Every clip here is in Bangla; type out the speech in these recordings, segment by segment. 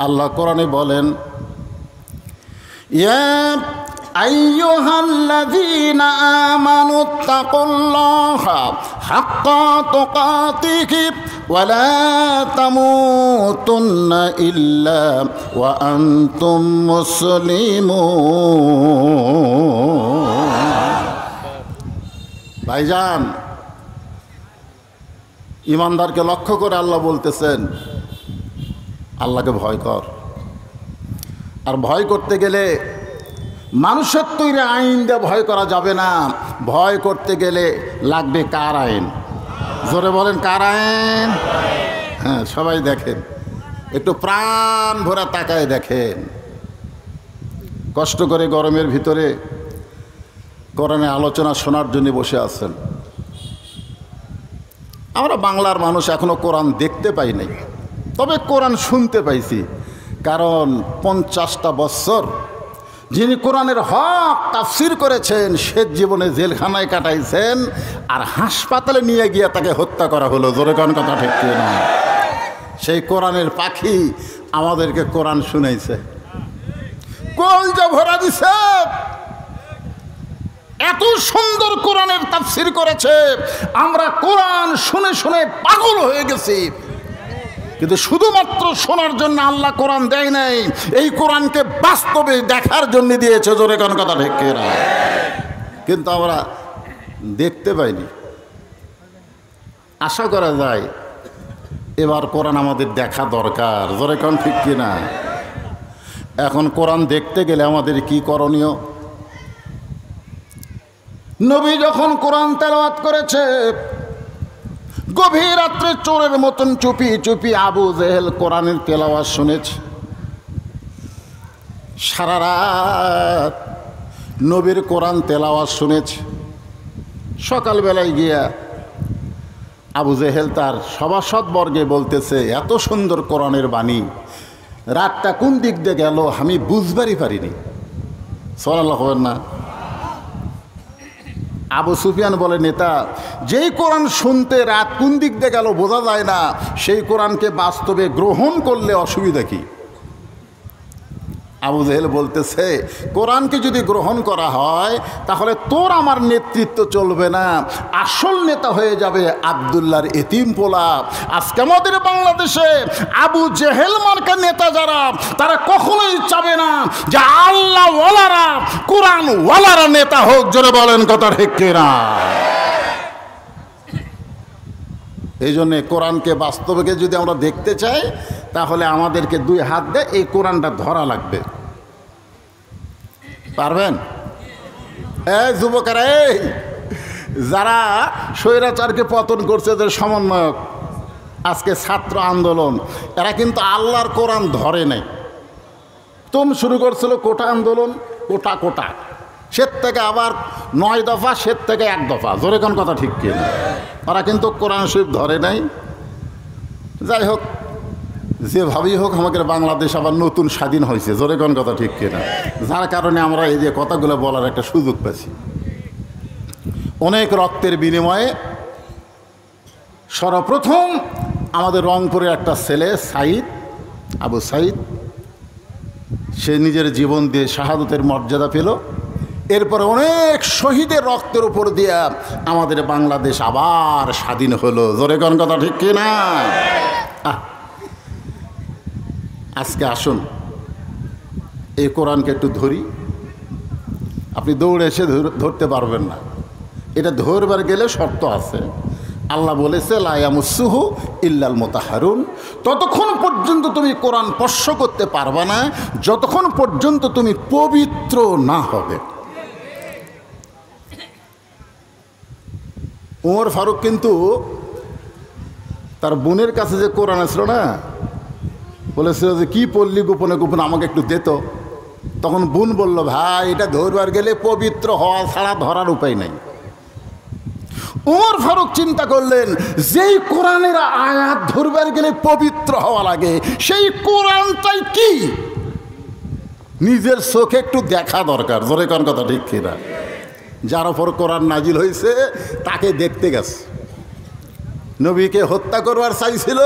আল্লাহ কোরআনে বলেন, ইয়া আইয়ুহাল্লাযীনা আমানুত্তাকুল্লাহা হাক্কা তুকাতিহি ওয়া লা তামুতুন্না ইল্লা ওয়া আনতুম মুসলিমুন। ভাইজান, ইমানদারকে লক্ষ্য করে আল্লাহ বলতেছেন, আল্লাহকে ভয় কর। আর ভয় করতে গেলে মানুষের তৈরি আইন দিয়ে ভয় করা যাবে না। ভয় করতে গেলে লাগবে কার আইন? জোরে বলেন, কার আইন? হ্যাঁ, সবাই দেখেন, একটু প্রাণ ভরা তাকায় দেখেন। কষ্ট করে গরমের ভিতরে কোরআনের আলোচনা শোনার জন্য বসে আছেন। আমরা বাংলার মানুষ এখনো কোরআন দেখতে পাই নাই, তবে কোরআন শুনতে পাইছি। কারণ 50টা বছর যিনি কোরআনের হক তাফসীর করেছেন, সে জীবনে জেলখানায় কাটাইছেন, আর হাসপাতালে নিয়ে গিয়ে তাকে হত্যা করা হলো। জোরে কোন কথা ঠিক না? সেই কোরআনের পাখি আমাদেরকে কোরআন শুনাইছে, কলজা ভরা দিছে। এত সুন্দর কোরআনের তাফসীর করেছে, আমরা কোরআন শুনে শুনে পাগল হয়ে গেছি। কিন্তু শুধুমাত্র শোনার জন্য আল্লাহ কোরআন দেয় নাই, এই কোরআনকে বাস্তবে দেখার জন্য দিয়েছে। জোরে কোন কথা ঠিক না? কিন্তু আমরা দেখতে পাইনি। আশা করা যায় এবার কোরআন আমাদের দেখা দরকার। জোরে কোন ঠিক কিনা? এখন কোরআন দেখতে গেলে আমাদের কি করণীয়? নবী যখন কোরআন তেলাওয়াত করেছে, গভীর রাত্রে চোরের মতন চুপি চুপি আবু জেহেল কোরআনের তেলাওয়াত শুনেছে। সারা রাত নবীর কোরআন তেলাওয়াত শুনেছে। সকালবেলায় গিয়া আবু জেহেল তার সভাসদবর্গে বলতেছে, এত সুন্দর কোরআনের বাণী, রাতটা কোন দিক দিয়ে গেল আমি বুঝবারই পারিনি। সুবহানাল্লাহ না? আবু সুফিয়ান বলে, নেতা, যেই কোরআন শুনতে রাত কোন দিক দিয়ে গেল বোঝা যায় না, সেই কোরআনকে বাস্তবে গ্রহণ করলে অসুবিধা কি? আবু জেহেল বলতেছে, কোরআনকে যদি গ্রহণ করা হয় তাহলে তোর আমার নেতৃত্ব চলবে না, আসল নেতা হয়ে যাবে আব্দুল্লাহর এতিম পোলা। আজকে আমাদের বাংলাদেশে আবু জেহেল মার্কা নেতা যারা, তারা কখনোই চাবে না যে আল্লাহ ওয়ালারা, কোরআন ওয়ালারা নেতা হোক। জোরে বলেন কথা ঠিক কিনা? এই জন্যে কোরআনকে বাস্তবকে যদি আমরা দেখতে চাই, তাহলে আমাদেরকে দুই হাত দিয়ে এই কোরআনটা ধরা লাগবে। পারবেন? এই যুবকেরা, এই যারা স্বৈরাচারকে পতন করছে, যে সমন্বয়ক, আজকে ছাত্র আন্দোলন, এরা কিন্তু আল্লাহর কোরআন ধরে নাই। তুমি শুরু করছিল কোটা আন্দোলন, কোটা কোটা, সের থেকে আবার 9 দফা, সের থেকে 1 দফা। জোরে কোন কথা ঠিক কিনা? ওরা কিন্তু কোরআন শরীফ ধরে নাই। যাই হোক, যেভাবেই হোক, আমাদের বাংলাদেশ আবার নতুন স্বাধীন হয়েছে। জোরে কোন কথা ঠিক কিনা? যার কারণে আমরা এই যে কথাগুলো বলার একটা সুযোগ পেয়েছি। অনেক রক্তের বিনিময়ে সর্বপ্রথম আমাদের রংপুরের একটা ছেলে সাইদ, আবু সাইদ, সে নিজের জীবন দিয়ে শাহাদতের মর্যাদা পেল। এরপরে অনেক শহীদের রক্তের উপর দিয়ে আমাদের বাংলাদেশ আবার স্বাধীন হলো। জোরে কোন কথা ঠিক কিনা? আজকে আসুন এই কোরআনকে একটু ধরি। আপনি দৌড়ে এসে ধরতে পারবেন না, এটা ধরবার গেলে শর্ত আছে। আল্লাহ বলেছে, লা ইয়ামাসসুহু ইল্লাল মুতাহহারুন। ততক্ষণ পর্যন্ত তুমি কোরআন স্পর্শ করতে পারবে না যতক্ষণ পর্যন্ত তুমি পবিত্র না হবে। ওমর ফারুক কিন্তু তার বোনের কাছে যে কোরআন আসলো না, বলেছিল যে কি পড়লি গোপনে গোপনে, আমাকে একটু দে তো। তখন বোন বলল, ভাই, এটা ধরবার গেলে পবিত্র হওয়া ছাড়া ধরার উপায় নাই। ওমর ফারুক চিন্তা করলেন, যেই কোরআনের আয়াত ধরবার গেলে পবিত্র হওয়া লাগে, সেই কোরআনটাই কি নিজের চোখে একটু দেখা দরকার। জোরে কোন কথা ঠিক কিনা? যার ওপর কোরআন নাজিল হয়েছে তাকে দেখতে গেছে। নবীকে হত্যা করবার চাইছিল,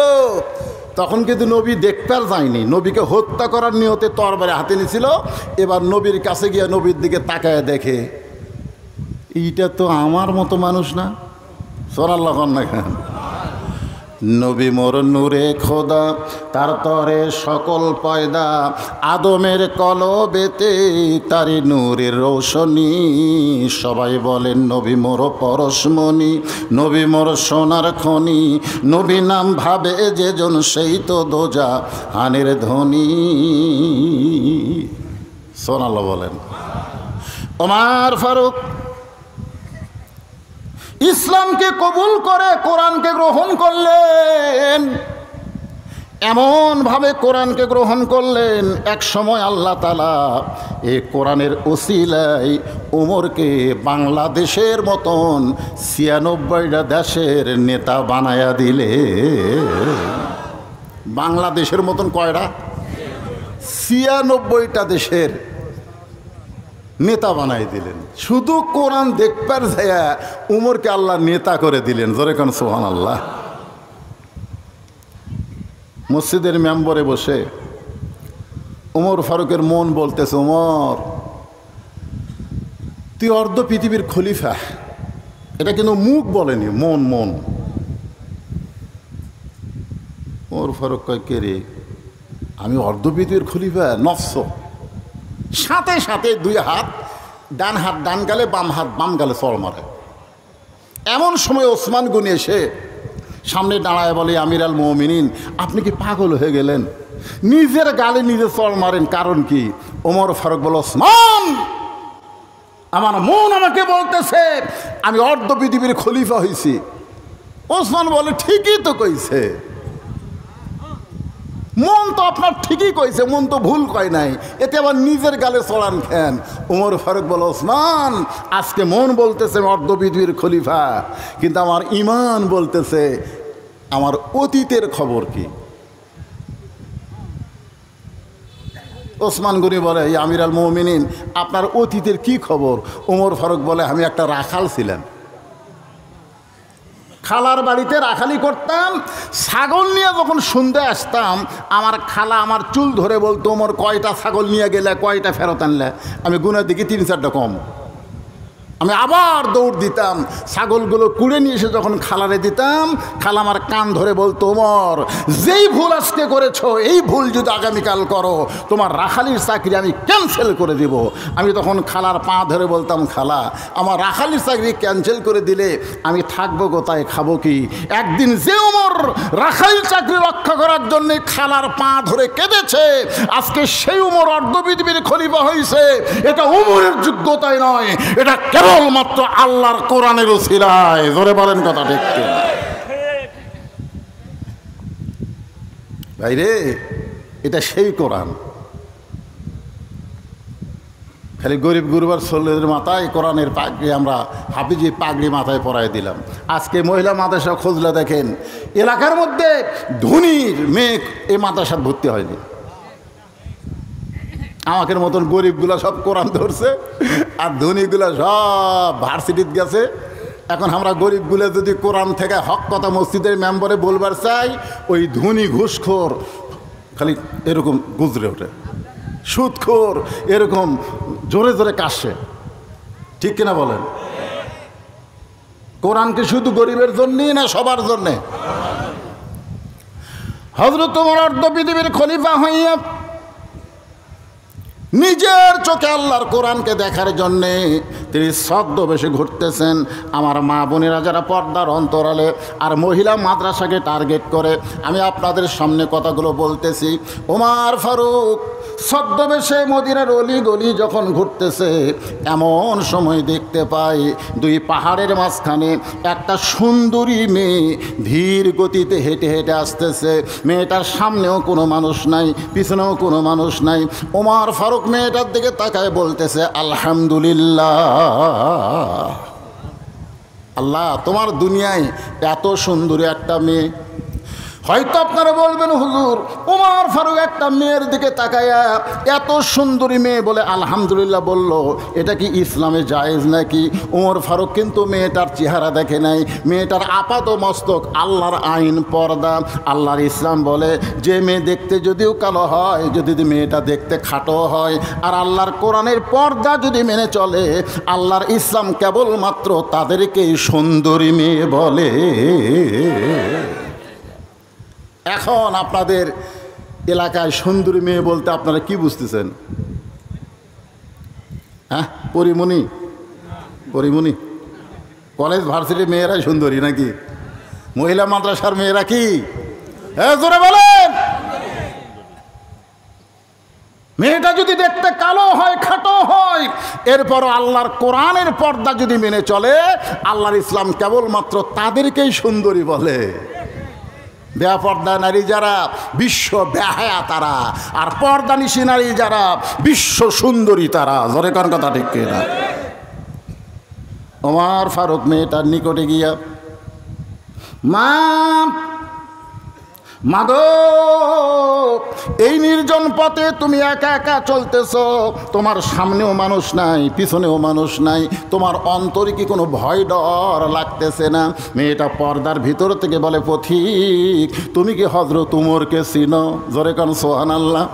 তখন কিন্তু নবী দেখতে আর যায়নি, নবীকে হত্যা করার নিয়তে তরবারি হাতে নিয়েছিল। এবার নবীর কাছে গিয়ে নবীর দিকে তাকায় দেখে এইটা তো আমার মতো মানুষ না। সুবহানাল্লাহ না কেন? নবী মোর নূরে খোদা, তার তরে সকল পয়দা, আদমের কলবেতে তারি নূরের রৌশনী। সবাই বলেন নবী মোর পরশমণি, নবী মোর সোনার খনি, নবী নাম ভাবে যেজন সেই তো দোজা হানের ধ্বনি। সুবহানাল্লাহ বলেন। ওমর ফারুক ইসলামকে কবুল করে কোরআনকে গ্রহণ করলেন, এমনভাবে কোরআনকে গ্রহণ করলেন, এক সময় আল্লাহ তাআলা এই কোরআনের ওসিলায় ওমরকে বাংলাদেশের মতন ৯৬টা দেশের নেতা বানায়া দিলে। বাংলাদেশের মতন কয়টা? ৯৬টা দেশের নেতা বানাই দিলেন। শুধু কোরআন দেখবার যায়া উমরকে আল্লাহ নেতা করে দিলেন। জোরে কোন সুবহানাল্লাহ। মসজিদের মেম্বরে বসে ওমর ফারুকের মন বলতেছে, ওমর তুই অর্ধ পৃথিবীর খলিফা। এটা কিন্তু মুখ বলেনি, মন মন। ওমর ফারুক কয়, কে রে, আমি অর্ধ পৃথিবীর খলিফা? নফস। সাথে সাথে দুই হাত, ডান হাত ডান গালে, বাম হাত বাম গালে চড় মারে। এমন সময় ওসমান গনি এসে সামনে দাঁড়ায় বলে, আমির আল মুমিনিন, আপনি কি পাগল হয়ে গেলেন? নিজের গালে নিজে চড় মারেন, কারণ কি? ওমর ফারুক বলে, ওসমান আমার মন আমাকে বলতেছে আমি অর্ধ পৃথিবীর খলিফা হয়েছি। ওসমান বলে, ঠিকই তো কইছে, মন তো আপনার ঠিকই কইছে, মন তো ভুল কয় নাই, এতে আবার নিজের গালে চড়ান খেন। ওমর ফারুক বলে, ওসমান আজকে মন বলতেছে অর্ধ পৃথিবীর খলিফা, কিন্তু আমার ঈমান বলতেছে আমার অতীতের খবর কি? ওসমান গনি বলে, আমির আল মুমিনিন, আপনার অতীতের কি খবর? ওমর ফারুক বলে, আমি একটা রাখাল ছিলাম, খালার বাড়িতে রাখালি করতাম। ছাগল নিয়ে যখন সন্ধ্যে আসতাম, আমার খালা আমার চুল ধরে বলতো, ওমর কয়টা ছাগল নিয়ে গেলে, কয়টা ফেরত আনলে? আমি গুনার দিকে ৩-৪টা কম। আমি আবার দৌড় দিতাম, ছাগলগুলো কুড়ে নিয়ে এসে যখন খালারে দিতাম, খালা আমার কান ধরে বলতো, ওমর যেই ভুল আজকে করেছো, এই ভুল যদি আগামীকাল করো, তোমার রাখালির চাকরি আমি ক্যান্সেল করে দিব। আমি তখন খালার পা ধরে বলতাম, খালা আমার রাখালির চাকরি ক্যান্সেল করে দিলে আমি থাকবো কোথায়, খাবো কি? একদিন যে ওমর রাখালির চাকরি রক্ষা করার জন্য খালার পা ধরে কেঁদেছে, আজকে সেই ওমর অর্ধ পৃথিবীর খলিফা হয়েছে। এটা ওমরের যোগ্যতাই নয়, এটা কেবলমাত্র আল্লাহর কোরআনের উসিলায়। জোরে বলেন কথা ঠিক কিনা? ভাই রে, এটা সেই কোরআন। খালি গরিব গুরুবার ছেলেদের মাথায় কোরআনের পাগড়ি, আমরা হাফিজি পাগড়ি মাথায় পরাই দিলাম। আজকে মহিলা মাদ্রাসা খুঁজলে দেখেন, এলাকার মধ্যে ধনীর মেয়ে এই মাদ্রাসায় ভর্তি হয়নি। আমাদের মতন গরিবগুলা সব কোরআন ধরছে, আর ধনীগুলা সব ভার্সিটিতে গেছে। এখন আমরা গরিবগুলো যদি কোরআন থেকে হক কথা মসজিদের মেম্বারে বলবার চাই, ওই ধনী ঘুষখোর খালি এরকম গুজরে ওঠে, সুদখোর এরকম জোরে জোরে কাশে। ঠিক কিনা বলেন? কোরআন কি শুধু গরিবের জন্যই না সবার জন্যে? হযরত ওমর অর্ধ পৃথিবীর খলিফা হইয়া নিজের চোখে আল্লাহর কোরআনকে দেখার জন্যে তিনি ছদ্মবেশে ঘুরতেছেন। আমার মা বোনেরা যারা পর্দার অন্তরালে আর মহিলা মাদ্রাসাকে টার্গেট করে আমি আপনাদের সামনে কথাগুলো বলতেছি। ওমর ফারুক ছদ্মবেশে মদিনার অলি গলি যখন ঘুরতেছে, এমন সময় দেখতে পাই দুই পাহাড়ের মাঝখানে একটা সুন্দরী মেয়ে ধীর গতিতে হেঁটে হেঁটে আসতেছে। মেয়েটার সামনেও কোনো মানুষ নাই, পিছনেও কোনো মানুষ নাই। ওমর ফারুক মেয়েটার দিকে তাকায় বলতেছে, আলহামদুলিল্লাহ, আল্লাহ তোমার দুনিয়ায় এত সুন্দরী একটা মেয়ে। হয়তো আপনারা বলবেন, হুজুর ওমর ফারুক একটা মেয়ের দিকে তাকায়া এত সুন্দরী মেয়ে বলে আলহামদুলিল্লাহ বলল, এটা কি ইসলামে জায়েজ নাকি? ওমর ফারুক কিন্তু মেয়েটার চেহারা দেখে নাই, মেয়েটার আপাত মস্তক আল্লাহর আইন পর্দা। আল্লাহর ইসলাম বলে যে মেয়ে দেখতে যদিও কালো হয়, যদি মেয়েটা দেখতে খাটো হয়, আর আল্লাহর কোরআনের পর্দা যদি মেনে চলে, আল্লাহর ইসলাম কেবলমাত্র তাদেরকেই সুন্দরী মেয়ে বলে। এখন আপনাদের এলাকায় সুন্দরী মেয়ে বলতে আপনারা কি বুঝতেছেন? হ্যাঁ, পরিমণি পরিমণি কলেজ ভার্সিটির মেয়েরাই সুন্দরী নাকি? মহিলা মাদ্রাসার মেয়েরা কি? হ্যাঁ, জোরে বলেন। মেয়েটা যদি দেখতে কালো হয়, খাটো হয়, এরপরও আল্লাহর কোরআনের পর্দা যদি মেনে চলে, আল্লাহর ইসলাম কেবলমাত্র তাদেরকেই সুন্দরী বলে। বেপর্দা নারী যারা বিশ্ব বেহায়া তারা, আর পর্দানিশী নারী যারা বিশ্ব সুন্দরী তারা। জোরে কোন কথা ঠিক কিনা? ওমর ফারুক মেয়েটার নিকটে গিয়া, মা গো, এই নির্জন পথে তুমি একা একা চলতেছ, তোমার সামনেও মানুষ নাই, পিছনেও মানুষ নাই, তোমার অন্তরে কি কোনো ভয় ডর লাগতেছে না? মেয়েটা পর্দার ভিতর থেকে বলে, পথিক তুমি কি হযরত উমরকে চিনো? জোরে কান সুবহানাল্লাহ।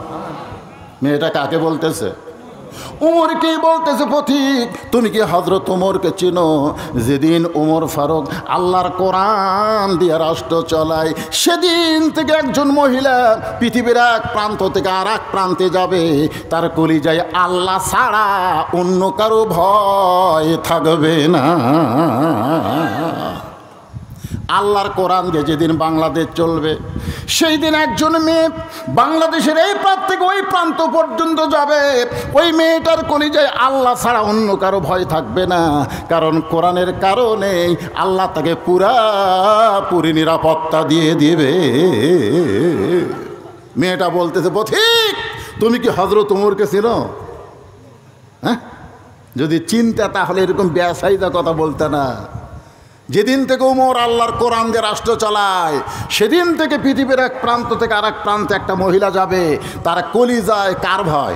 মেয়েটা কাকে বলতেছে? উমরকেই বলতেছে, পথিক তুমি কি হযরত উমরকে চিনো? যেদিন উমর ফারুক আল্লাহর কোরআন দিয়ে রাষ্ট্র চলায়, সেদিন থেকে একজন মহিলা পৃথিবীর এক প্রান্ত থেকে আর এক প্রান্তে যাবে, তার কলিজায় আল্লাহ ছাড়া অন্য কারো ভয় থাকবে না। আল্লাহর কোরআন দিয়ে যেদিন বাংলাদেশ চলবে, সেই দিন একজন মেয়ে বাংলাদেশের এই প্রান্ত থেকে ওই প্রান্ত পর্যন্ত যাবে, ওই মেয়েটার কলিজায় আল্লাহ ছাড়া অন্য কারো ভয় থাকবে না, কারণ কোরআনের কারণে আল্লাহ তাকে পুরাপুরি নিরাপত্তা দিয়ে দিবে। মেয়েটা বলতেছে, পথিক তুমি কি হযরত উমরকে চিনো? হ্যাঁ, যদি চিন্তা তাহলে এরকম বেসাইদা কথা বলতে না। যেদিন থেকে উমর আল্লাহর কোরআন দিয়ে রাষ্ট্র চালায়, সেদিন থেকে পৃথিবীর এক প্রান্ত থেকে আর এক প্রান্তে একটা মহিলা যাবে, তার কলিজায় কার ভয়?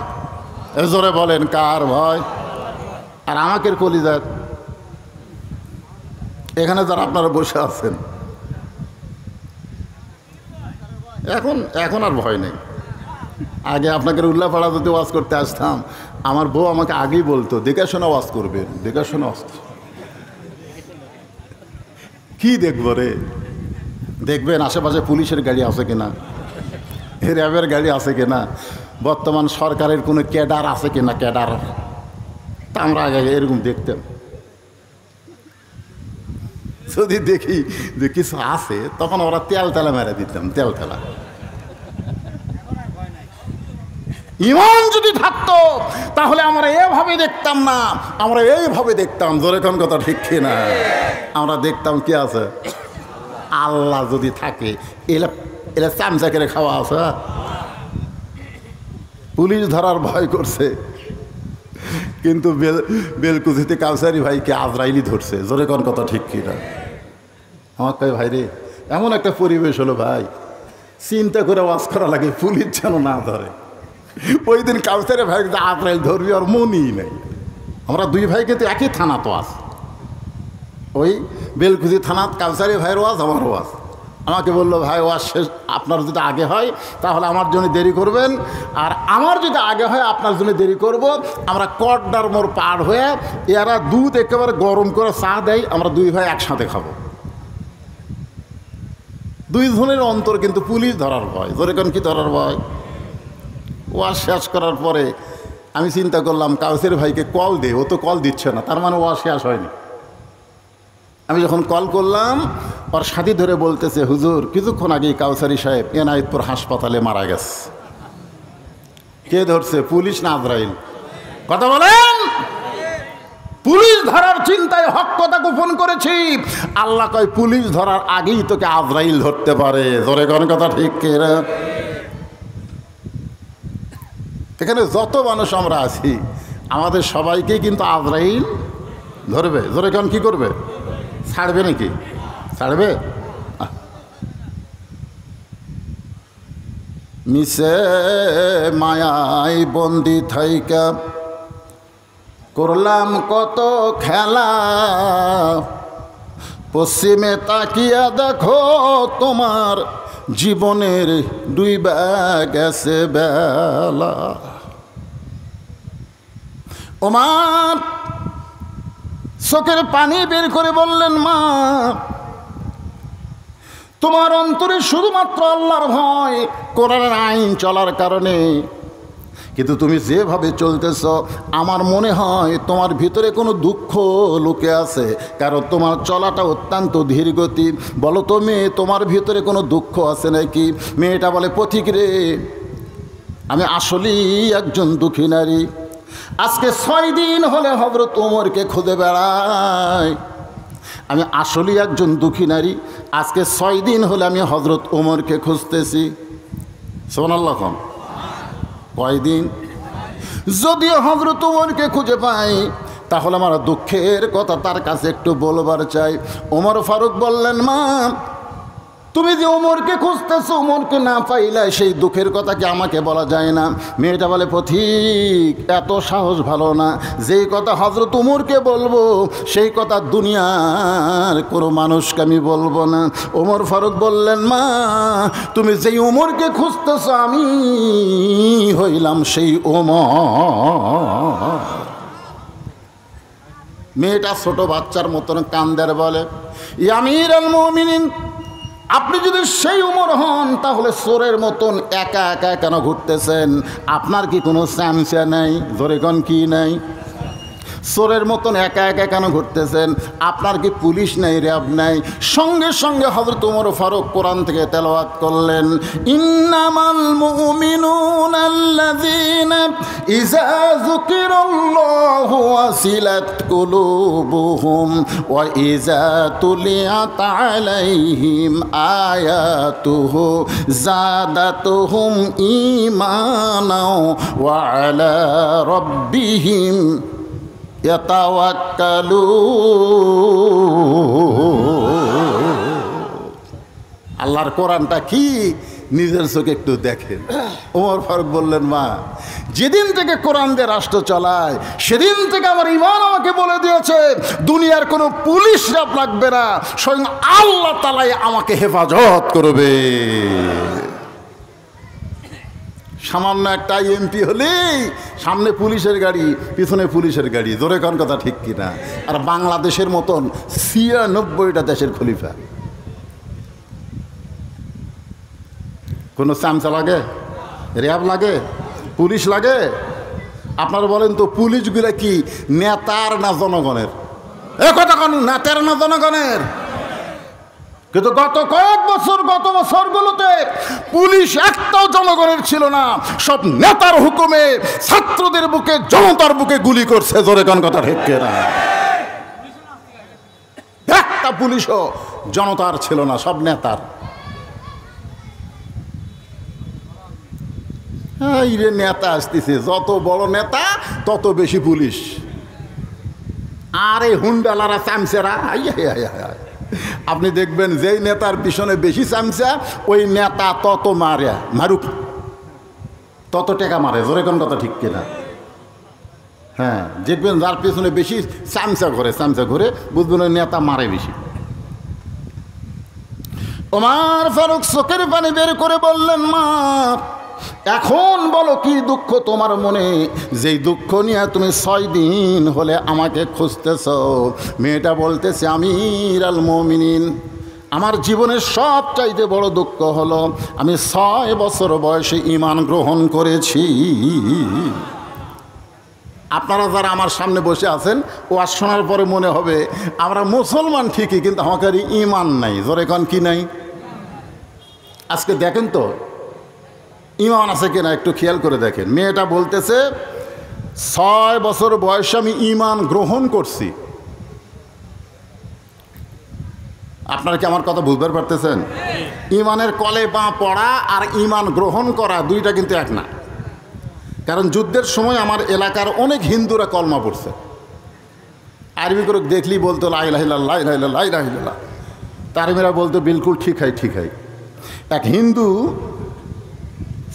জোরে বলেন, কার ভয়? আর আমাকে কলিজায় এখানে যারা আপনারা বসে আছেন, এখন আর ভয় নেই। আগে আপনাকে উল্লাপাড়া যদি ওয়াজ করতে আসতাম, আমার বউ আমাকে আগেই বলতো, দেখে শোনা ওয়াজ করবেন, দেখে শোনা ওয়াজ। কি দেখবো রে? দেখবেন আশেপাশে পুলিশের গাড়ি আছে কিনা, র্যাবের গাড়ি আছে কিনা, বর্তমান সরকারের কোনো ক্যাডার আছে কিনা, ক্যাডার। তা আমরা আগে এরকম দেখতাম। যদি দেখি যে কিছু আছে, তখন ওরা তেল তেলা মেরে দিতাম, তেল তেলা। ইমান যদি থাকতো তাহলে আমরা এভাবে দেখতাম না, আমরা এইভাবে দেখতাম। জোরে কোন কথা ঠিক কিনা? আমরা দেখতাম কি আছে, আল্লাহ যদি থাকে। এলা চামচা করে খাওয়া আছে। পুলিশ ধরার ভয় করছে, কিন্তু বেলকুচিতে কাউসারি ভাইকে আজরাইলি ধরছে। জোরে কোন কথা ঠিক কিনা? আমার কয়, ভাই রে, এমন একটা পরিবেশ হলো ভাই, চিন্তা করে ওয়াজ করা লাগে, পুলিশ যেন না ধরে। ওই দিন কাউসারি ভাই আজরাইল ধরবি আর মনই নেই। আমরা দুই ভাই কিন্তু একই থানা তো আস, ওই বেলকুচি থানাত কাউসারি ভাইয়ের ওয়াজ, আমার ওয়াজ। আমাকে বললো, ভাই ওয়াজ শেষ, আপনার যদি আগে হয় তাহলে আমার জন্য দেরি করবেন, আর আমার যদি আগে হয় আপনার জন্য দেরি করব। আমরা কড্ডার মোড় পার হয়ে, এরা দুধ একেবারে গরম করে চা দেয়, আমরা দুই ভাই একসাথে খাবো। দুই জনের অন্তর কিন্তু পুলিশ ধরার ভয়। যেরকম কি ধরার ভয়? ওয়াজ শেষ করার পরে আমি চিন্তা করলাম, কাউসারি ভাইকে কল দে, ও তো কল দিচ্ছে না, তার মানে ওয়াজ শেষ হয়নি। আমি যখন কল করলাম, ওর সাথী ধরে বলতেছে, হুজুর কিছুক্ষণ আগেই কাউসারি সাহেব এনায়েতপুর হাসপাতালে মারা গেছে। কে ধরছে, পুলিশ না আজরাইল? কথা বলেন। পুলিশ ধরার চিন্তায় হক কথা গোপন করেছি। আল্লাহ কয়, পুলিশ ধরার আগেই তোকে আজরাইল ধরতে পারে। জোরে কোন কথা ঠিক কিনা? এখানে যত মানুষ আমরা আছি, আমাদের সবাইকেই কিন্তু আজরাইল ধরবে। জোরে কোন কি করবে? ছাড়বে নাকি? ছাড়বে? মিশে মায়াই বন্দি থাইকা করলাম কত খেলা, পশ্চিমে তাকিয়া দেখো তোমার জীবনের ডুইবা গেছে বেলা। ওমার চোখের পানি বের করে বললেন, মা তোমার অন্তরে শুধুমাত্র আল্লাহর ভয়, কোরআনের আইন চলার কারণে, কিন্তু তুমি যেভাবে চলতেছ আমার মনে হয় তোমার ভিতরে কোনো দুঃখ লুকে আছে, কারণ তোমার চলাটা অত্যন্ত ধীরগতি। বলো তো মেয়ে, তোমার ভিতরে কোনো দুঃখ আছে নাকি? মেয়েটা বলে, পথিক রে, আমি আসলেই একজন দুঃখী নারী। আজকে 6 দিন হলে হযরত ওমরকে খুঁজে বেড়াই। আমি আসলেই একজন দুঃখী নারী, আজকে 6 দিন হলে আমি হযরত ওমরকে খুঁজতেছি। সুবহানাল্লাহ। কয়দিন? যদিও হযরত ওমরকে খুঁজে পাই তাহলে আমার দুঃখের কথা তার কাছে একটু বলবার চাই। ওমর ফারুক বললেন, মা তুমি যে ওমরকে খুঁজতেছো, ওমরকে না পাইলে সেই দুঃখের কথা কি আমাকে বলা যায় না? মেয়েটা বলে, পথিক এত সাহস ভালো না, যেই কথা হযরত ওমরকে বলবো সেই কথা দুনিয়ার কোনো মানুষকে আমি বলবো না। ওমর ফারুক বললেন, মা তুমি যেই ওমরকে খুঁজতেছো আমি হইলাম সেই ওমর। মেয়েটা ছোট বাচ্চার মতন কান্দের বলে, ইয়া আমিরুল মুমিনিন, আপনি যদি সেই উমর হন তাহলে চোরের মতন একা একা কেন ঘুরতেছেন? আপনার কি কোনো স্যামসা নাই? জোরে কোন কি নাই? চোরের মতন একা একা কেন ঘুরতেছেন? আপনার কি পুলিশ নাই, র্যাব নাই? সঙ্গে সঙ্গে হযরত ওমর ফারুক কোরআন থেকে তেলাওয়াত করলেন, ইন্নামাল মুমিনুনা আল্লাযীনা ইযা যুকিরাল্লাহু ওয়াসিলাত কুলুবুহুম ওয়া ইযা তুলিয়াত আলাইহিম আয়াতুহু যাদাতুহুম ঈমানাও ওয়া আলা রাব্বিহিম আল্লাহর কোরআনটা কি নিজের চোখে একটু দেখেন। ওমর ফারুক বললেন, মা যেদিন থেকে কোরআন দিয়ে রাষ্ট্র চালায় সেদিন থেকে আমার ঈমান আমাকে বলে দিয়েছে দুনিয়ার কোনো পুলিশ র্যাব লাগবে না, স্বয়ং আল্লাহ তাআলাই আমাকে হেফাজত করবে। সামান্য একটা এমপি হলেই সামনে পুলিশের গাড়ি, পিছনে পুলিশের গাড়ি। জোরে কোন কথা ঠিক কিনা? আর বাংলাদেশের মতন 96টা দেশের খলিফা। কোনো চামচা লাগে? র্যাব লাগে? পুলিশ লাগে? আপনারা বলেন তো, পুলিশগুলা কি নেতার না জনগণের? এ কথা কোন নেতার না জনগণের? কিন্তু গত বছরগুলোতে পুলিশ একটাও জনগণের ছিল না, সব নেতার হুকুমে ছাত্রদের বুকে, জনতার বুকে গুলি করছে। জোরে কোন কথা ঠিক কিনা? একটা পুলিশও জনতার ছিল না, সব নেতার। এই রে নেতা আসতেছে, যত বড় নেতা তত বেশি পুলিশ। আরে হুন্ডালারা চামচেরা, আপনি দেখবেন যেই নেতার পিছনে বেশি চামচা ওই নেতা তত মারুক, তত টাকা মারে। জোরে কোন কথা ঠিক কিনা? হ্যাঁ, দেখবেন যার পিছনে বেশি চামচা ঘরে বুঝবেন ওই নেতা মারে বেশি। ওমর ফারুক চোখের পানি বের করে বললেন, মা এখন বলো কি দুঃখ তোমার মনে, যেই দুঃখ নিয়ে তুমি 6 দিন হলে আমাকে খুঁজতেছ? মেয়েটা বলতেছে, আমিরুল মুমিনিন, আমার জীবনের সবচাইতে বড় দুঃখ হলো আমি 6 বছর বয়সে ঈমান গ্রহণ করেছি। আপনারা যারা আমার সামনে বসে আছেন ওয়াজ শোনার পরে মনে হবে আমরা মুসলমান ঠিকই, কিন্তু আমাদের ঈমান নাই। জোরে কোন কি নাই? আজকে দেখেন তো ঈমান আছে কিনা একটু খেয়াল করে দেখেন। মেয়েটা বলতেছে 6 বছর বয়সে আমি ঈমান গ্রহণ করছি। আপনারা কি আমার কথা বুঝতে পারতেছেন? ঈমানের কলে পা পড়া আর ঈমান গ্রহণ করা দুইটা কিন্তু এক না। কারণ যুদ্ধের সময় আমার এলাকার অনেক হিন্দুরা কলমা পড়ছে, আরবি করে দেখলেই বলতো লা ইলাহা ইল্লাল্লাহ, লা ইলাহা ইল্লাল্লাহ, লা ইলাহা ইল্লাল্লাহ। তারমিরা বলতো বিলকুল ঠিক হয়। এক হিন্দু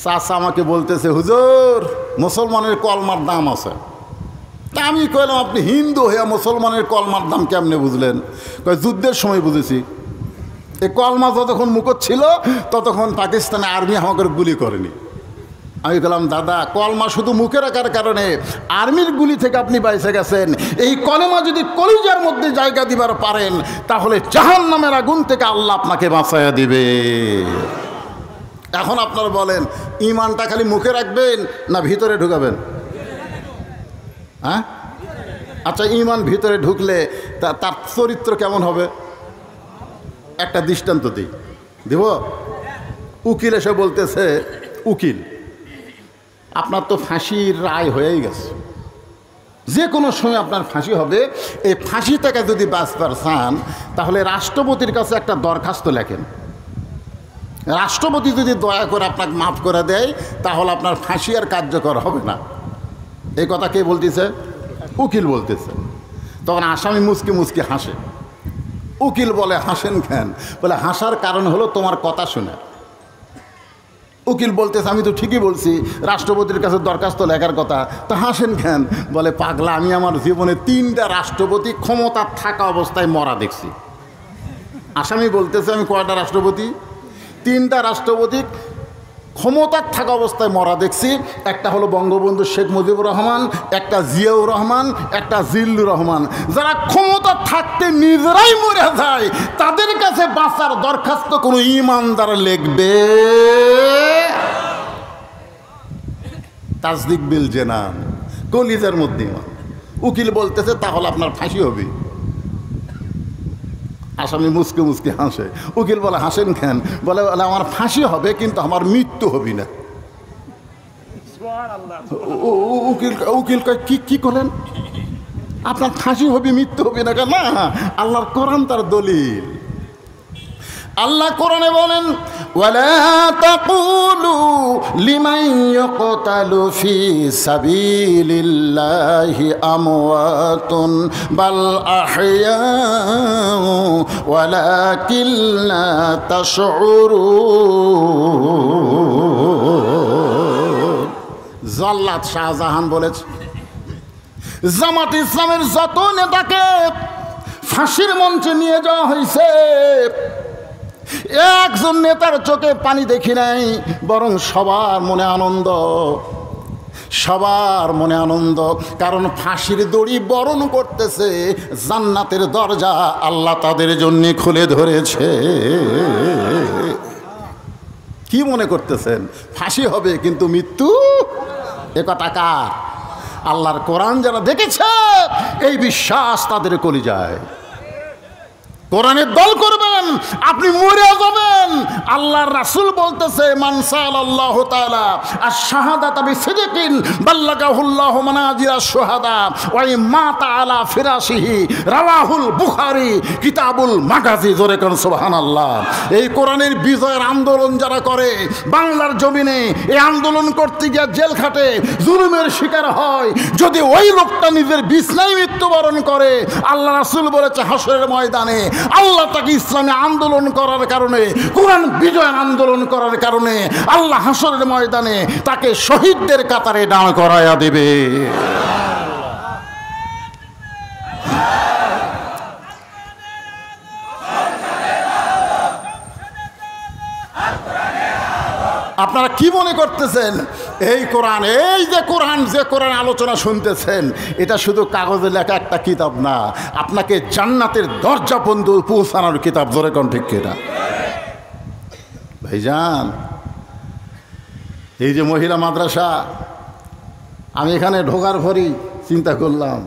চাচা আমাকে বলতেছে, হুজুর মুসলমানের কলমার দাম আছে। তা আমি কইলাম, আপনি হিন্দু হইয়া মুসলমানের কলমার দাম কেমনে বুঝলেন? কয়, যুদ্ধের সময় বুঝেছি। এই কলমা যতক্ষণ মুখত ছিল ততক্ষণ পাকিস্তানে আর্মি আমাকে গুলি করেনি। আমি বললাম, দাদা কলমা শুধু মুখে রাখার কারণে আর্মির গুলি থেকে আপনি বাইসে গেছেন। এই কলমা যদি কলিজার মধ্যে জায়গা দিবার পারেন তাহলে জাহান্নামের আগুন থেকে আল্লাহ আপনাকে বাঁচাইয়া দিবে। এখন আপনারা বলেন, ইমানটা খালি মুখে রাখবেন না ভিতরে ঢুকাবেন? হ্যাঁ, আচ্ছা, ইমান ভিতরে ঢুকলে তার চরিত্র কেমন হবে? একটা দৃষ্টান্ত দিই, দিব। উকিল এসে বলতেছে, উকিল আপনার তো ফাঁসির রায় হয়েই গেছে, যে কোনো সময় আপনার ফাঁসি হবে। এই ফাঁসি থেকে যদি বাঁচবার চান তাহলে রাষ্ট্রপতির কাছে একটা দরখাস্ত লেখেন। রাষ্ট্রপতি যদি দয়া করে আপনাকে মাফ করে দেয় তাহলে আপনার ফাঁসি আর কার্যকর হবে না। এই কথা কে বলতেছে? উকিল বলতেছে। তখন আসামি মুচকি মুচকি হাসে। উকিল বলে, হাসেন কেন? বলে, হাসার কারণ হলো তোমার কথা শুনে। উকিল বলতেছে, আমি তো ঠিকই বলছি, রাষ্ট্রপতির কাছে দরখাস্ত লেখার কথা, তা হাসেন কেন? বলে, পাগলা, আমি আমার জীবনে 3টা রাষ্ট্রপতি ক্ষমতা থাকা অবস্থায় মরা দেখছি। আসামি বলতেছে, আমি কয়টা রাষ্ট্রপতি? 3টা রাষ্ট্রপতি ক্ষমতার থাকা অবস্থায় মরা দেখছি। একটা হলো বঙ্গবন্ধু শেখ মুজিবুর রহমান, একটা জিয়াউর রহমান, একটা জিল্লুর রহমান। যারা ক্ষমতা থাকতে নিজেরাই মরে যায় তাদের কাছে বাঁচার দরখাস্ত কোনো ইমানদার লিখবে? তাসদিক বিল জেনান, কলিজার মধ্যে ইমান। উকিল বলতেছে, তাহলে আপনার ফাঁসি হবে। আসামি মুসকে মুসকে হাসে। উকিল বলে, হাসেন কেন? বলে, আমার ফাঁসি হবে কিন্তু আমার মৃত্যু হবে না। উকিল কয়, কি করেন? আপনার ফাঁসি হবে, মৃত্যু হবে না? না, আল্লাহর কোরআন তার দলিল। আল্লাহ কোরআনে বলেন, ওয়ালা তাকুলু লিমান ইয়াকতালু ফি সাবিলিল্লাহি আমওয়াতুন বাল আহইয়াউ ওয়ালাকিন লা তাশউরুন। জাল্লাত শাহজাহান বলেছে, জামাত ইসলামের যত নেতাকে ফাঁসির মঞ্চে নিয়ে যাওয়া হয়েছে, একজন নেতার চোখে পানি দেখি নাই, বরং সবার মনে আনন্দ, সবার মনে আনন্দ। কারণ ফাঁসির দড়ি বরণ করতেছে, জান্নাতের দরজা আল্লাহ তাদের জন্য খুলে ধরেছে। কি মনে করতেছেন? ফাঁসি হবে কিন্তু মৃত্যু? এ কথা কার? আল্লাহর কোরআন যারা দেখেছে এই বিশ্বাস তাদের কলিজায়। কোরআনের দল করবেন, আপনি মরে যাবেন। আল্লাহর রাসূল বলতেছে, মান সাল্লাল্লাহু তাআলা আশ-শাহাদাতা বিসিদকিন বাল্লাগাহুল্লাহু মানাজিরা শুহাদা ওয়া মাতা আলা ফিরাশিহি, রাওয়াহুল বুখারী কিতাবুল মাগাজি। জোরে কোন সুবহানাল্লাহ। এই কোরআনের বিজয়ের আন্দোলন যারা করে বাংলার জমিনে, এই আন্দোলন করতে গিয়ে জেল খাটে, জুলুমের শিকার হয়, যদি ওই লোকটা নিজের বিছনায় মৃত্যুবরণ করে, আল্লাহ রাসূল বলেছে হাসরের ময়দানে আল্লাহ তাকে ইসলামে আন্দোলন করার কারণে, কোরআন বিজয় আন্দোলন করার কারণে আল্লাহ হাসরের ময়দানে তাকে শহীদদের কাতারে দাঁড় করায়া দেবে। আপনারা কি মনে করতেছেন এই কোরআন, এই যে কোরআন আলোচনা শুনতেছেন, এটা শুধু কাগজে লেখা একটা কিতাব না, আপনাকে জান্নাতের দরজা পর্যন্ত পৌঁছানোর কিতাব। জোরে কোন ঠিক কিনা? ভাইজান, এই যে মহিলা মাদ্রাসা, আমি এখানে ঢোকার পরই চিন্তা করলাম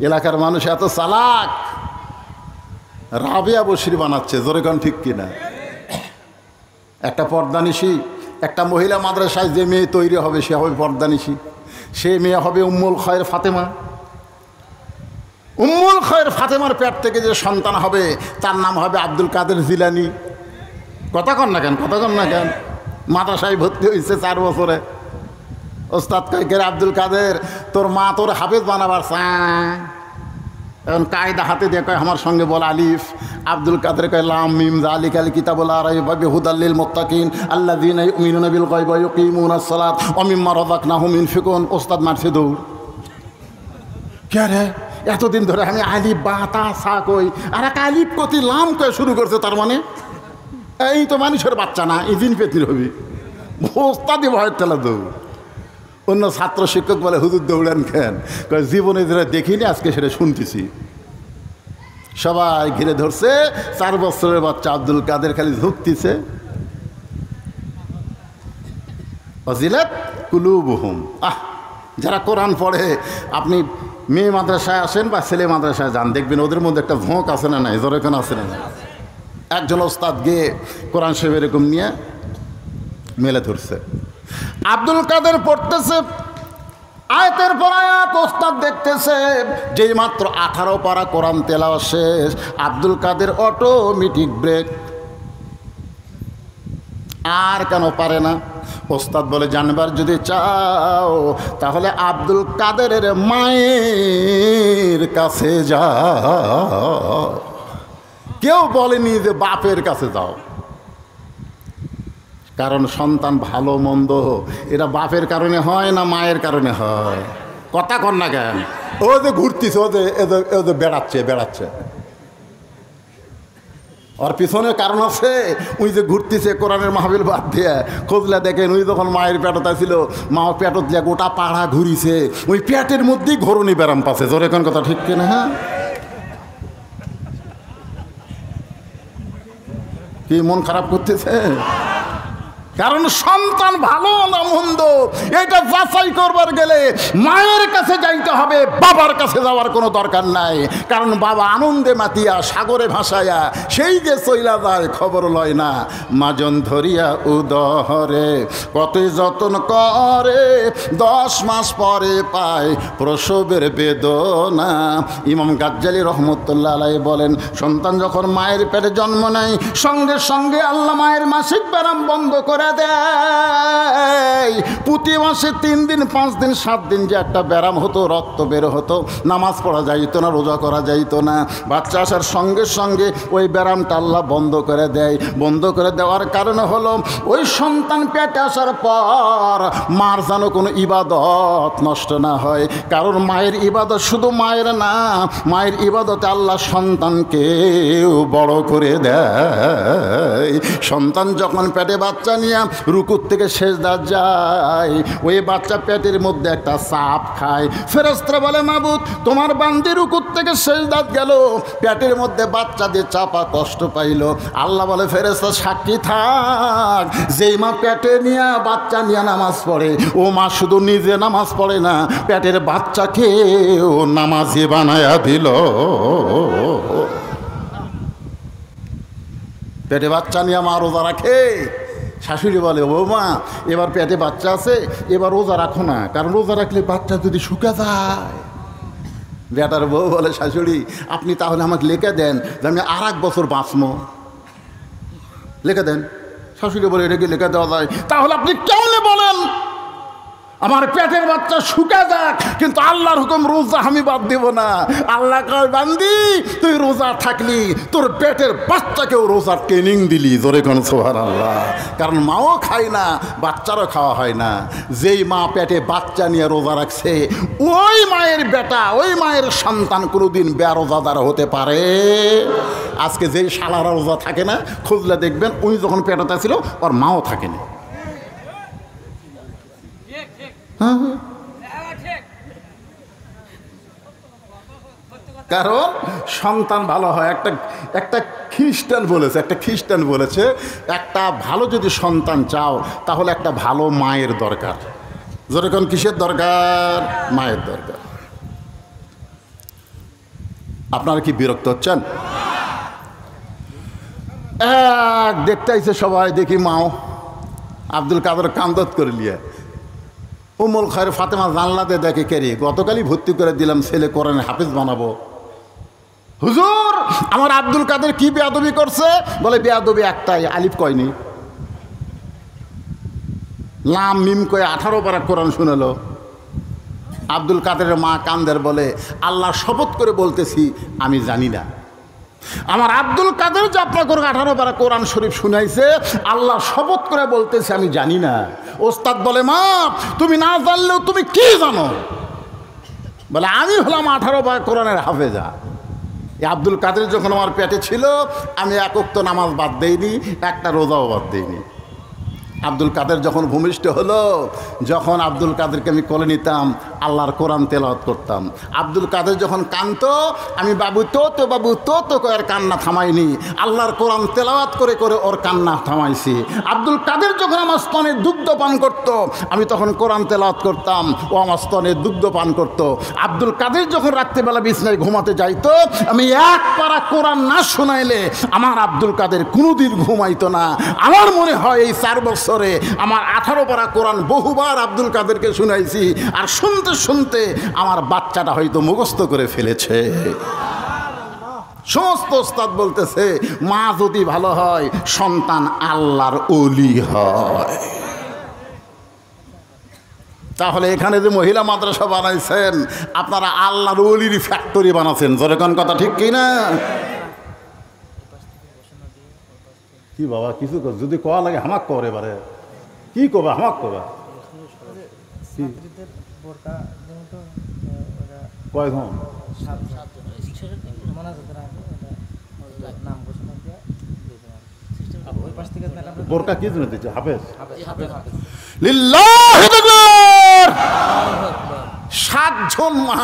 এলাকার মানুষ এত চালাক, রাবেয়া বশির বানাচ্ছে। জোরে কোন ঠিক কিনা? একটা পর্দানিশী, একটা মহিলা মাদ্রাসায় যে মেয়ে তৈরি হবে সে হবে পর্দানিশী। সে মেয়ে হবে উম্মুল খয়ের ফাতেমা। উম্মুল খয়ের ফাতেমার পেট থেকে যে সন্তান হবে তার নাম হবে আব্দুল কাদের জিলানি। কথা কন না কেন? মাদ্রাসায় ভর্তি হয়েছে 4 বছরে। ওস্তাদ কয়েকের, আব্দুল কাদের তোর মা তোর হাফেজ বানাবার এখন কায়দা হাতে দিয়ে কয় আমার সঙ্গে বল আলিফ। আব্দুল কাদের কয় লাম মিম যালিকাল কিতাবুল লা রাইবা ফিহি হুদাল লিল মুত্তাকিন আল্লাযীনা ইউমিনুনা বিল গায়বি ওয়া ইউকিমুনাস সালাত ওয়া মিম্মা রাযাকনাহুম ইউনফিকুন। ওস্তাদ মারছে দৌড়। কে রে এতদিন ধরে আমি আলিফ বা তা সা কই, আর এক আলিফ কতি লাম কয়ে শুরু করছে, তার মানে এই তো মানুষের বাচ্চা না, এই জিন পেতির হবি। ওস্তাদি ভয়ের ঠেলা দৌড়। অন্য ছাত্র শিক্ষক বলে হুজুর দৌড়ান কেন? জীবনে যেটা দেখিনি আজকে সেটা শুনতেছি। সবাই ঘিরে ধরছে, 4 বছরের বাচ্চা আব্দুল কাদের খালি ঝুঁকতেছে। ওয়াজিলাত কুলুবুহুম। যারা কোরআন পড়ে, আপনি মেয়ে মাদ্রাসায় আসেন বা ছেলে মাদ্রাসায় যান, দেখবেন ওদের মধ্যে একটা ঝোঁক আছে না নাই, জোরে কেন আছে না নাই। একজন ওস্তাদ গিয়ে কোরআন শরীফ এরকম নিয়ে মেলে ধরছে, আব্দুল কাদের পড়তেছে আয়াতের পর আয়াত, ওস্তাদ দেখতেছে। যেই মাত্র 18 পারা কোরআন তেলাওয়াত শেষ, আব্দুল কাদের অটোমেটিক ব্রেক। আর কেন পারে না? ওস্তাদ বলে জানবার যদি চাও তাহলে আব্দুল কাদেরের মায়ের কাছে যাও। কেউ বলেনি যে বাপের কাছে যাও, কারণ সন্তান ভালো মন্দ এটা বাপের কারণে হয় না মায়ের কারণে হয়? কথা কর না কেন? ও যে ঘুরতিছে, ও যে বেড়াচ্ছে ওর পিছনে কারণ আছে। ওই যে ঘুরতেছে কোরআনের মাহফিল বাদ দিয়ে, খোঁজলে দেখেন ওই যখন মায়ের পেটতা ছিল, মা পেটত দিয়ে গোটা পাড়া ঘুরিছে, ওই পেটের মধ্যেই ঘরণী ব্যারাম পাচ্ছে। জোরে কোন কথা ঠিক কিনা? হ্যাঁ, কি মন খারাপ করতেছে? কারণ সন্তান ভালো না মন্দ এটা যাচাই করবার গেলে মায়ের কাছে যাইতে হবে, বাবার কাছে যাওয়ার কোনো দরকার নাই। কারণ বাবা আনন্দে মাতিয়া সাগরে ভাসাইয়া সেই যে চইলা যায় খবর লয় না। মাজন ধরিয়া উদরে কতই যতন করে, 10 মাস পরে পায় প্রসবের বেদনা। ইমাম গাজ্জালী রহমতুল্লাহ আলাইহি বলেন, সন্তান যখন মায়ের পেটে জন্ম নেয় সঙ্গে সঙ্গে আল্লাহ মায়ের মাসিক ব্যারাম বন্ধ করে দেয়। প্রতি মাসে 3 দিন 5 দিন 7 দিন যে একটা ব্যারাম হতো, রক্ত বের হতো, নামাজ পড়া যাইতো না, রোজা করা যাইতো না, বাচ্চা আসার সঙ্গে সঙ্গে ওই ব্যারামটা আল্লাহ বন্ধ করে দেয়। বন্ধ করে দেওয়ার কারণে হলো ওই সন্তান পেটে আসার পর মার যেন কোনো ইবাদত নষ্ট না হয়। কারণ মায়ের ইবাদত শুধু মায়ের না, মায়ের ইবাদতে আল্লাহ সন্তানকেও বড় করে দেয়। সন্তান যখন পেটে বাচ্চা নিয়ে রুকুর থেকে সেজদা যায়, ওই বাচ্চা পেটের মধ্যে একটা চাপ খায়। ফেরেশতারা বলে, মাবুদ তোমার বান্দি রুকুর থেকে সেজদাত গেল, পেটের মধ্যে বাচ্চা দিয়ে চাপা কষ্ট পাইল। আল্লাহ বলে, ফেরেশতা সাক্ষী থাক, যেই মা পেটে নিয়ে বাচ্চা নিয়ে নামাজ পড়ে, ও মা শুধু নিজে নামাজ পড়ে না, পেটের বাচ্চাকেও নামাজি বানায়া দিল। পেটে বাচ্চা নিয়ে মা রোজা রাখে। শাশুড়ি বলে, ও মা এবার পেটে বাচ্চা আছে, এবার রোজা রাখো না, কারণ রোজা রাখলে বাচ্চা যদি শুকা যায়। বেটার বউ বলে, শাশুড়ি আপনি তাহলে আমাকে লিখে দেন যে আমি আর 1 বছর বাঁচবো, লিখে দেন। শাশুড়ি বলে, এটা কি লিখে দেওয়া যায়? তাহলে আপনি কেমনে বলেন আমার পেটের বাচ্চা শুকা যাক, কিন্তু আল্লাহর হুকুম রোজা আমি বাদ দেব না। আল্লাহ কয়, বান্দি তুই রোজা থাকলি, তোর পেটের বাচ্চাকেও রোজার ট্রেনিং দিলি। জোরে কোন সুবহানাল্লাহ। কারণ মাও খায় না, বাচ্চারও খাওয়া হয় না। যেই মা পেটে বাচ্চা নিয়ে রোজা রাখছে, ওই মায়ের বেটা, ওই মায়ের সন্তান কোনোদিন বেরোজাদার হতে পারে? আজকে যেই শালারা রোজা থাকে না, খুঁজলে দেখবেন ওই যখন পেটটা ছিল ওর মাও থাকেনি। কারণ সন্তান ভালো হয়। একটা খ্রিস্টান বলেছে একটা ভালো যদি সন্তান চাও তাহলে একটা ভালো মায়ের দরকার। যেরকম কিসের দরকার? মায়ের দরকার। আপনারা কি বিরক্ত হচ্ছেন? দেখতে আইছে সবাই, দেখি মাও আব্দুল কাদের কান্দত করে লিয়ে উম্মুল খায়র ফাতেমা জানলাতে দেখে, কেরি গতকালই ভর্তি করে দিলাম, ছেলে কোরআনে হাফেজ বানাবো। হুজুর আমার আব্দুল কাদের কি বেয়াদবি করছে? বলে, বেয়াদবি একটাই, আলিফ কয়নি, লাম মিম কয়ে 18 পারা কোরআন শুনেলো। আব্দুল কাদেরের মা কান্দের বলে, আল্লাহ শপথ করে বলতেছি আমি জানি না। আমার আব্দুল কাদের যে আপনাকে 18 পারা কোরআন শরীফ শুনাইছে, আল্লাহ শপথ করে বলতেছে আমি জানি না। ওস্তাদ বলে, মা তুমি না জানলেও তুমি কি জানো? বলে, আমি হলাম 18 পারা কোরআনের হাফেজা। এই আব্দুল কাদের যখন আমার পেটে ছিল, আমি এক ওয়াক্ত নামাজ বাদ দেইনি, একটা রোজাও বাদ দেইনি। আব্দুল কাদের যখন ভূমিষ্ঠ হলো, যখন আব্দুল কাদেরকে আমি কোলে নিতাম, আল্লাহর কোরআন তেলাওয়াত করতাম। আব্দুল কাদের যখন কাঁদতো, আমি বাবু তো বাবু তো আর কান্না থামাইনি, আল্লাহর কোরআন তেলাওয়াত করে করে ওর কান্না থামাইছি। আব্দুল কাদের যখন আমার স্তনে দুগ্ধ পান করতো, আমি তখন কোরআন তেলাওয়াত করতাম, ও আমার স্তনে দুগ্ধ পান করতো। আব্দুল কাদের যখন রাত্রিবেলা বিছনায় ঘুমাতে যাইতো, আমি এক পারা কোরআন না শোনাইলে আমার আব্দুল কাদের কোনোদিন ঘুমাইতো না। আমার মনে হয় এই 4 বছরে আমার 18 পারা কোরআন বহুবার আব্দুল কাদেরকে শুনাইছি, আর শুনতে শুনতে আমার বাচ্চাটা হয়তো মুখস্থ করে ফেলেছে। সমস্ত ওস্তাদ বলতেছে, মা যদি ভালো হয় সন্তান আল্লাহর ওলি হয়। তাহলে এখানে যে মহিলা মাদ্রাসা বানাইছেন, আপনারা আল্লাহর ওলির ফ্যাক্টরি বানাচ্ছেন। যেরকম কথা ঠিক কি না? কি বাবা কিছু যদি কওয়া লাগে হামাক কর, এবারে কি কবা হামাক কবা কয়জন বোরকা কি জন্য দিচ্ছে? হাফেজ। 7 জন মা,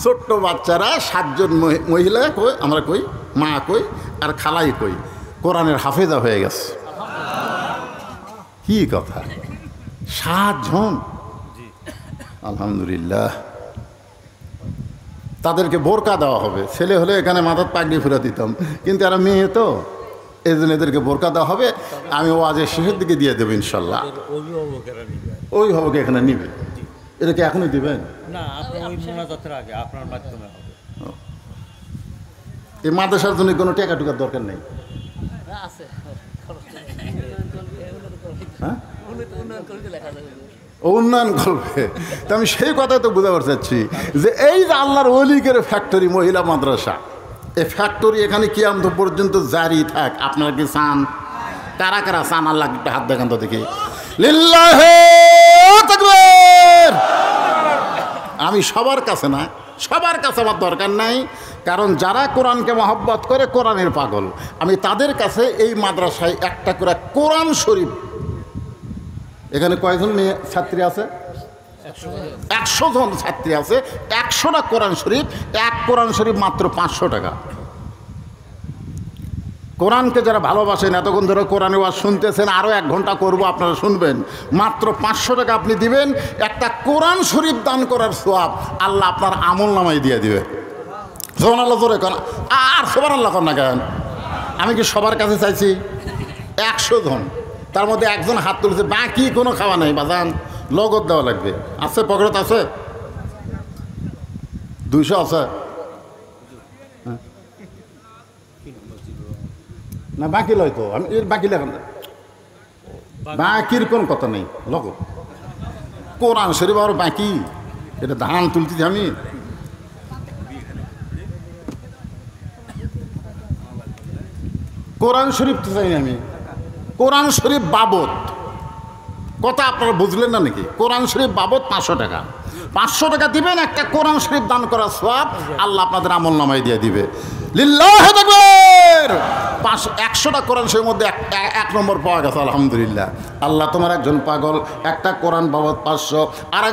ছোট্ট বাচ্চারা 7 জন মহিলা কই, আমরা কই মা কই, আর খালাই কই, কোরআনের হাফেজা হয়ে গেছে। কি কথা, 7 জন, আলহামদুলিল্লাহ। তাদেরকে বোরকা দেওয়া হবে। ছেলে হলে এখানে মাথার পাগড়ি ফিরে দিতাম, কিন্তু এরা মেয়ে তো, এই জন্য এদেরকে বোরকা দেওয়া হবে। আমি ওয়াজের শেষের দিকে দিয়ে দেবো ইনশাল্লাহ। অভিভাবক এখানে নিবে, এটাকে এখনই দিবেন না? এই মাদ্রাসার জন্য কোনো টাকা টুকার দরকার নেই। হ্যাঁ, উন্নয়ন করবে। তো আমি সেই কথাই তো বুঝাতে চাচ্ছি যে এই যে আল্লাহর ওলিকের ফ্যাক্টরি মহিলা মাদ্রাসা, এই ফ্যাক্টরি এখানে কিয়ামত পর্যন্ত জারি থাক। আপনারা কি চান? কারা কারা চান? আল্লাহ একটা হাত দেখান তো দেখি। লিল্লাহি তাকবীর। আমি সবার কাছে না, সবার কাছে আমার দরকার নাই, কারণ যারা কোরআনকে মহব্বত করে, কোরআনের পাগল, আমি তাদের কাছে এই মাদ্রাসায় একটা করে কোরআন শরীফ। এখানে কয়জন মেয়ে ছাত্রী আছে? 100 জন ছাত্রী আছে। 100টা কোরআন শরীফ, এক কোরআন শরীফ মাত্র 500 টাকা। কোরআনকে যারা ভালোবাসেন, এতক্ষণ ধরে কোরআনে ওয়াজ শুনতেছেন, আরও 1 ঘন্টা করবো, আপনারা শুনবেন। মাত্র 500 টাকা আপনি দিবেন, একটা কোরআন শরীফ দান করার সওয়াব আল্লাহ আপনার আমল নামায় দিয়ে দিবে। সুবহানাল্লাহ জোরে কর, আর সুবহানাল্লাহ কর না কেন? আমি কি সবার কাছে চাইছি? 100 জন, তার মধ্যে 1 জন হাত তুলেছে, বাকি কোনো খাওয়া নাই বাজান, লগত দেওয়া লাগবে। আছে পকেট আছে? 200 আছে না? বাকি লয় তো, আমি এর বাকি লেখান, বাকির কোন কথা নেই। লগত কোরআন শরীফ আর বাকি, এটা ধান তুলতেছি আমি। কোরআন শরীফ তো চাই আমি, কোরআন শরীফ বাবদ কথা আপনারা বুঝলেন না নাকি? কোরআন শরীফ বাবদ 500 টাকা। 500 টাকা দিবেন, একটা কোরআন শরীফ দান করার সওয়াব আল্লাহ আপনাদের আমল নামায় দিয়ে দিবে। লিল্লাহি তাকবীর। 100টা কোরআন শরীফের মধ্যে 1 নম্বর পাওয়া গেছে, আলহামদুলিল্লাহ। আল্লাহ তোমার একজন পাগল, একটা কোরআন বাবদ 500, আর